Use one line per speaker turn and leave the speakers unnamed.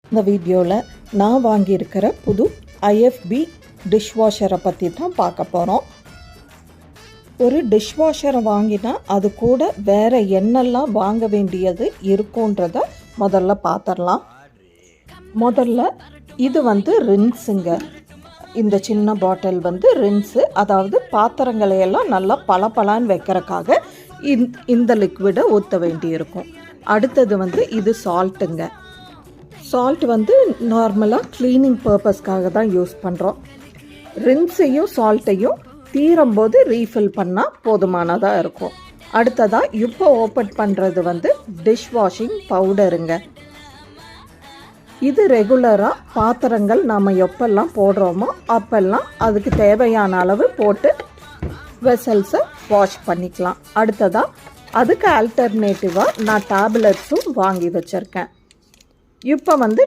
இந்த வீடியோவில் நான் வாங்கியிருக்கிற புது ஐஎஃப்பி டிஷ்வாஷரை பற்றி தான் பார்க்க போகிறோம். ஒரு டிஷ்வாஷரை வாங்கினா அது கூட வேறு என்னெல்லாம் வாங்க வேண்டியது இருக்குன்றத முதல்ல பார்த்துடலாம். முதல்ல இது ரின்ஸுங்க. இந்த சின்ன பாட்டில் ரின்ஸு, அதாவது பாத்திரங்களையெல்லாம் நல்லா பளபளன்னு வைக்கிறதுக்காக இந்த லிக்விடை ஊற்ற வேண்டியிருக்கும். அடுத்தது இது சால்ட்டுங்க. சால்ட் நார்மலாக க்ளீனிங் பர்பஸ்க்காக தான் யூஸ் பண்ணுறோம். ரின்ஸையும் சால்ட்டையும் தீரும்போது ரீஃபில் பண்ணால் போதுமானதாக இருக்கும். அடுத்ததாக இப்போ ஓப்பன் பண்ணுறது டிஷ் வாஷிங் பவுடருங்க. இது ரெகுலராக பாத்திரங்கள் நாம் எப்பெல்லாம் போடுறோமோ அப்பெல்லாம் அதுக்கு தேவையான அளவு போட்டு வெசல்ஸை வாஷ் பண்ணிக்கலாம். அடுத்ததாக அதுக்கு ஆல்டர்னேட்டிவாக நான் டேப்லெட்ஸும் வாங்கி வச்சுருக்கேன். இப்போ